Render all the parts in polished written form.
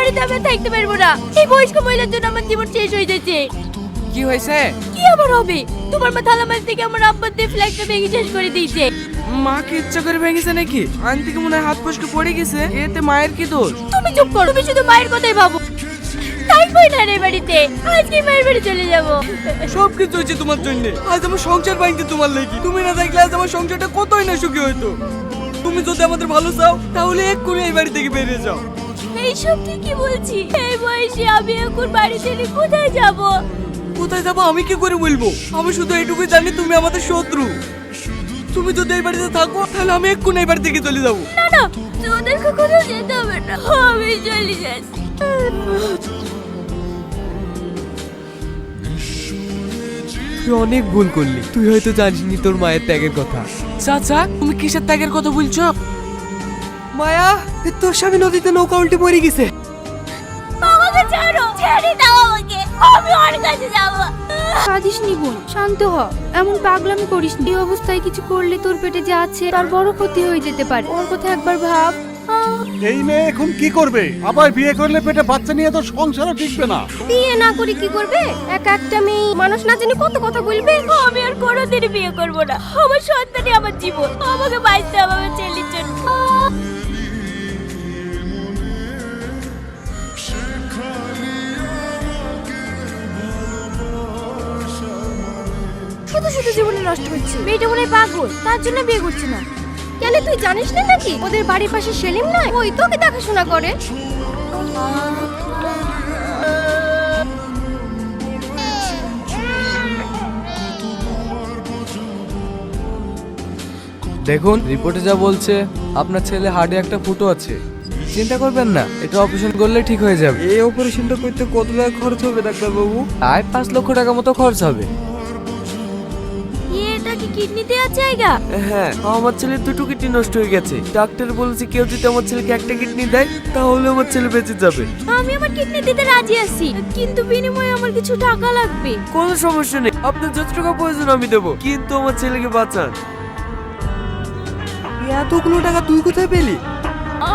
বাড়িতে আমি আর থাকতে পারবো না। এই বয়স্ক মহিলার জন্য আমার জীবন শেষ হয়ে যাচ্ছে। কি হয়েছে? কি আবার হবে? তোমার মা থালামাল থেকে আমার আব্বা দিয়ে ফ্ল্যাগটা ভেঙে শেষ করে দিয়েছে। মা কি ইচ্ছা করে ভেঙেছে নাকি? আন্টিকে মনে হয় হাত ফসকে পড়ে গেছে। এতে মায়ের কি দোষ? তুমি চুপ করো, তুমি শুধু মায়ের কথাই ভাবো। থাকবোই না রে বাড়িতে, আজকে মায়ের বাড়ি চলে যাবো। সব কিছু হয়েছে তোমার জন্য। আজ আমার সংসার ভাঙতে তোমার লেগে। তুমি না থাকলে আজ আমার সংসারটা কতই না সুখী হতো। তুমি যদি আমাদের ভালো চাও তাহলে এক্ষুনি এই বাড়ি থেকে বেরিয়ে যাও। এইসব ঠিকই বলছি। এই বয়সে আমি এখন বাড়ি ছেড়ে কোথায় যাব? কোথায় যাবো আমি কি করে বলবো? আমি শুধু এইটুকুই জানি তুমি আমাদের শত্রু। তুমি যদি এই বাড়িতে থাকো তাহলে আমি এক্ষুনি এই বাড়ি থেকে চলে যাবো। না না, তোদেরকে কোথাও যেতে হবে না, আমি চলে যাচ্ছি। তুই অনেক ভুল করলি। তুই হয়তো জানিসনি তোর মায়ের ত্যাগের কথা। চাচা তুমি কিসের ত্যাগের কথা বলছো? মায়া, তোর স্বামী নদীতে নৌকা উল্টে মরে গেছে। আমাকে ছাড়ো, ছেড়ে দাও আমাকে, আমি ওর কাছে যাবো। কাঁদিস নি বোন, শান্ত হ। এমন পাগলামি করিস নি। এই অবস্থায় কিছু করলে তোর পেটে যা আছে তার বড় ক্ষতি হয়ে যেতে পারে। ওর কথা একবার ভাব। এই মেয়ে এখন কি করবে? আবার বিয়ে করলে পেটে বাচ্চা নিয়ে তো সংসারও টিকবে না। বিয়ে না করে কি করবে? একা একটা মেয়ে মানুষ না জানি কত কথা বলবে। আমি আর কোনোদিন বিয়ে করবো না। আমার সন্তানই আমার জীবন, আমাকে বাঁচতে হবে আমার ছেলের জন্য। শুধু শুধু জীবনে নষ্ট হচ্ছে। মেয়েটা মনে হয় পাগল, তার জন্য বিয়ে করছে না। কেন তুই জানিস না নাকি ওদের বাড়ির পাশে সেলিম নয়, ওই তোকে দেখাশোনা করে। দেখুন রিপোর্টে যা বলছে আপনার ছেলে হার্টে একটা ফুটো আছে। চিন্তা করবেন না, এটা অপারেশন করলে ঠিক হয়ে যাবে। এই অপারেশনটা করতে কত টাকা খরচ হবে ডাক্তার বাবু? প্রায় 5 লক্ষ টাকা মতো খরচ হবে। এটা কি কিডনি দেওয়ার জায়গা? হ্যাঁ, আমার ছেলের দুটো কিডনি নষ্ট হয়ে গেছে। ডাক্তার বলেছে কেউ যদি আমার ছেলেকে একটা কিডনি দেয় তাহলে আমার ছেলে বেঁচে যাবে। আমি আমার কিডনি দিতে রাজি আছি, কিন্তু বিনিময়ে আমার কিছু টাকা লাগবে। কোনো সমস্যা নেই, আপনার যত টাকা প্রয়োজন আমি দেবো, কিন্তু আমার ছেলেকে বাঁচান। এতগুলো টাকা তুই কোথায় পেলি?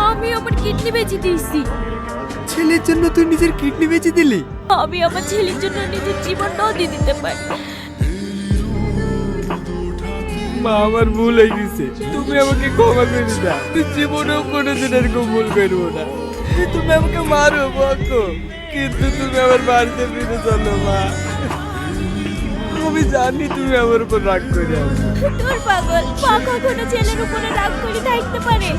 আমি আমার কিডনি বেচে দিয়েছি। ছেলের জন্য তুই নিজের কিডনি বেচে দিলি? আমি আমার ছেলের জন্য নিজের জীবনটাও দিয়ে দিতে পারি। মা, আমার ভুল হয়ে গেছে, তুমি আমাকে ক্ষমা করে দাও। তুই জীবনেও কোনোদিন এরকম ভুল করবো না। তুমি আমাকে মারো বকো, কিন্তু তুমি আমার বাড়িতে ফিরে চলো মা। আমি জানি তুমি আমার উপর রাগ করে আছো। তোর পাগল, মা কখনো ছেলের উপরে রাগ করে থাকতে পারে?